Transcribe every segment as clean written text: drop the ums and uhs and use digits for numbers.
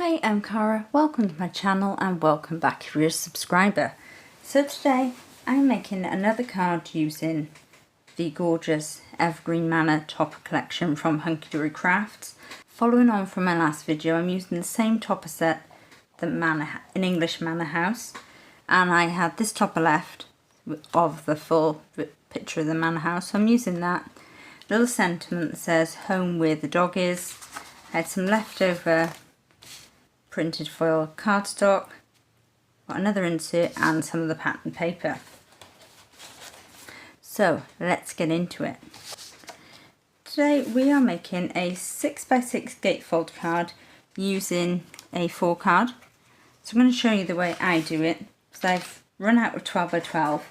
Hi, I'm Cara. Welcome to my channel and welcome back if you're a subscriber. So today I'm making another card using the gorgeous Evergreen Manor topper collection from Hunky Dory Crafts. Following on from my last video, I'm using the same topper set, an English Manor house, and I had this topper left of the full picture of the manor house, so I'm using that. Little sentiment that says home where the dog is. I had some leftover printed foil cardstock, got another insert and some of the pattern paper. So let's get into it. Today we are making a 6x6 gatefold card using a A4 card. So I'm going to show you the way I do it, because I've run out of 12x12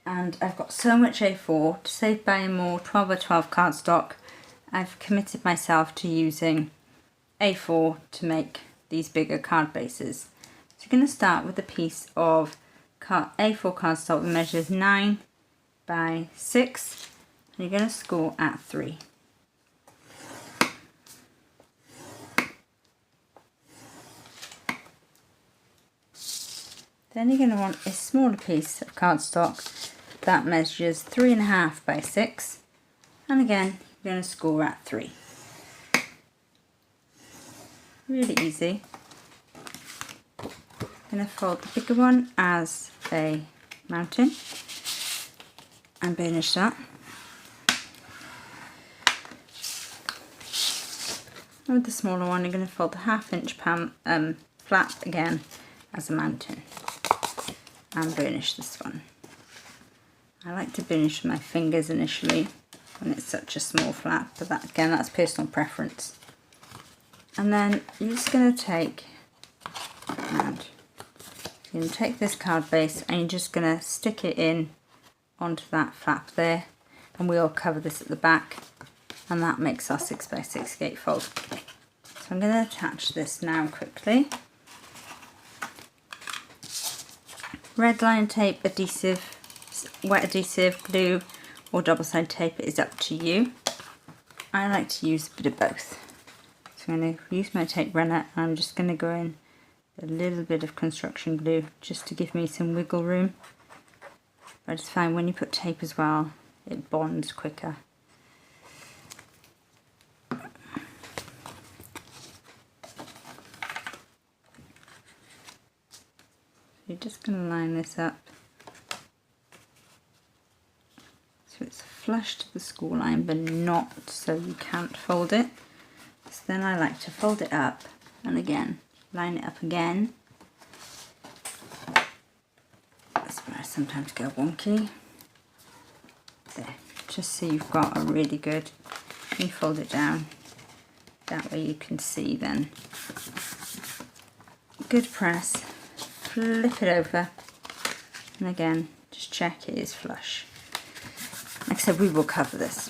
and I've got so much A4. To save buying more 12x12 cardstock, I've committed myself to using A4 to make these bigger card bases. So you're going to start with a piece of A4 cardstock that measures 9 by 6 and you're going to score at 3. Then you're going to want a smaller piece of cardstock that measures 3.5 by 6 and again you're going to score at 3. Really easy. I'm going to fold the bigger one as a mountain and burnish that. And with the smaller one, you're going to fold the 1/2 inch flap again as a mountain and burnish this one. I like to burnish with my fingers initially when it's such a small flap, but that again, that's personal preference. And then you're just going to take this card base and you're just going to stick it in onto that flap there, and we'll cover this at the back, and that makes our 6x6 gatefold. So I'm going to attach this now quickly. Red line tape, adhesive, wet adhesive, glue or double-sided tape, it is up to you. I like to use a bit of both. So I'm going to use my tape runner and I'm just going to go in a little bit of construction glue just to give me some wiggle room. But I just find when you put tape as well, it bonds quicker. You're just going to line this up so it's flush to the score line but not so you can't fold it. So then I like to fold it up and again line it up again. That's where I sometimes go wonky. There, just so you've got a really good, you fold it down, that way you can see then. Good press, flip it over and again just check it is flush. Like I said, we will cover this.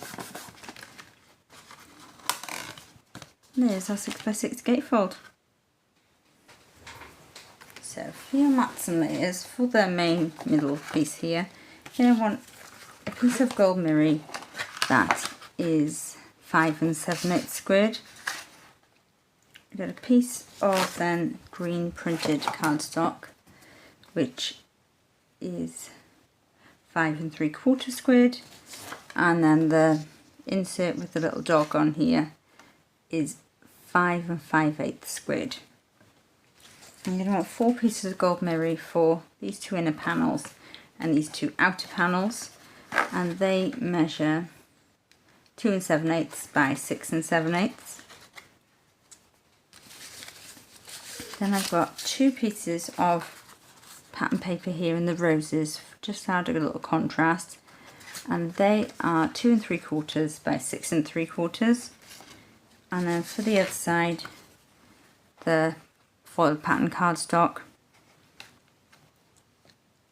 There's our 6x6 gatefold. So for your mats and layers, for the main middle piece here, you're going to want a piece of gold mirror that is 5 7/8 squared. You've got a piece of then green printed cardstock, which is 5 3/4 squared, and then the insert with the little dog on here is 5 5/8 squared. I'm going to want 4 pieces of gold mirror for these 2 inner panels and these 2 outer panels, and they measure 2 7/8 by 6 7/8. Then I've got 2 pieces of pattern paper here in the roses, just to add a little contrast, and they are 2 3/4 by 6 3/4. And then for the other side, the foil pattern cardstock,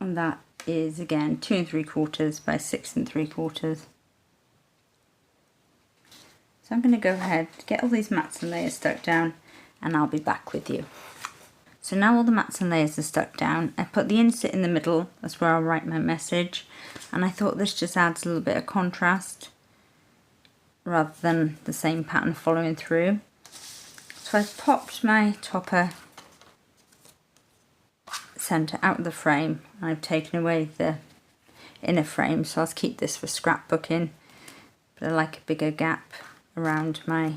and that is again 2 3/4 by 6 3/4. So I'm going to go ahead, get all these mats and layers stuck down, and I'll be back with you. So now all the mats and layers are stuck down, I put the insert in the middle, that's where I'll write my message, and I thought this just adds a little bit of contrast rather than the same pattern following through. So So I've popped my topper centre out of the frame. I've taken away the inner frame, so I'll keep this for scrapbooking, but I like a bigger gap around my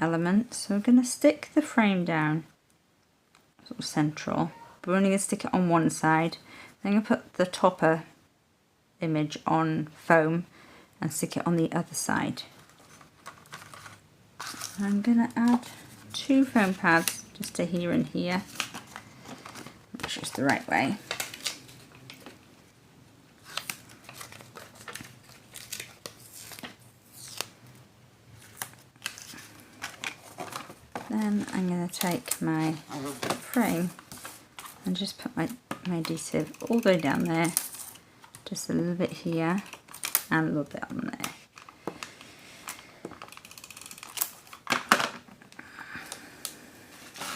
element. So we're going to stick the frame down sort of central, but we're only going to stick it on one side. Then I'm going to put the topper image on foam and stick it on the other side. I'm going to add 2 foam pads just to here and here, which is the right way. Then I'm going to take my frame and just put my adhesive all the way down there, just a little bit here and a little bit on there.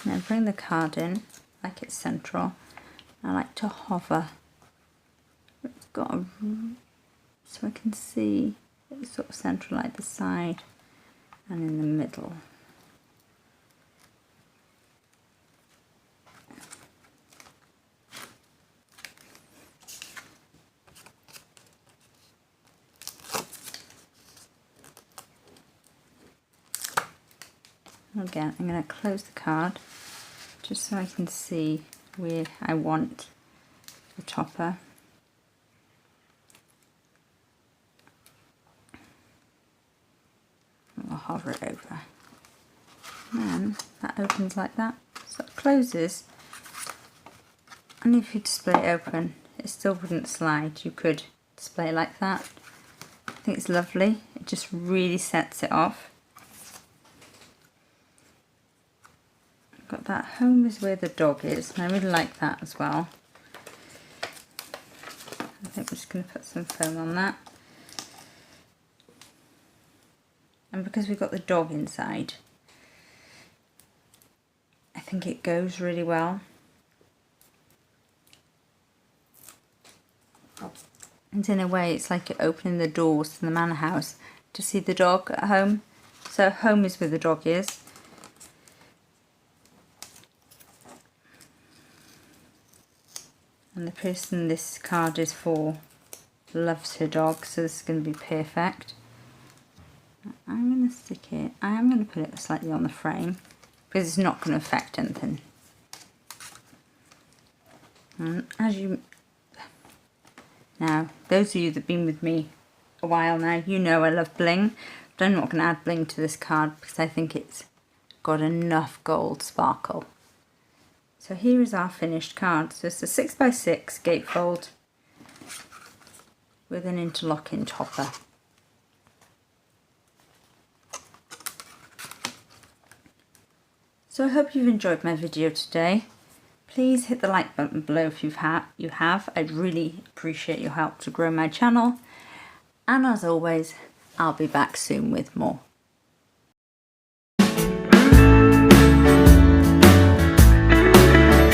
Now bring the card in like it's central. I like to hover. It's got a, so I can see it's sort of central like the side and in the middle. Again, I'm going to close the card just so I can see where I want the topper. I'll hover it over. And then that opens like that. So it closes. And if you display it open, it still wouldn't slide. You could display it like that. I think it's lovely. It just really sets it off. Got that home is where the dog is, and I really like that as well. I think we're just going to put some foam on that. And because we've got the dog inside, I think it goes really well. And in a way it's like you're opening the doors to the manor house to see the dog at home. So home is where the dog is. And the person this card is for loves her dog, so this is going to be perfect. I'm going to stick it, I am going to put it slightly on the frame because it's not going to affect anything. And as you, now those of you that have been with me a while now, you know I love bling, but I'm not going to add bling to this card because I think it's got enough gold sparkle. So here is our finished card. So it's a 6x6 gatefold with an interlocking topper. So I hope you've enjoyed my video today. Please hit the like button below if you have. I'd really appreciate your help to grow my channel. And as always, I'll be back soon with more.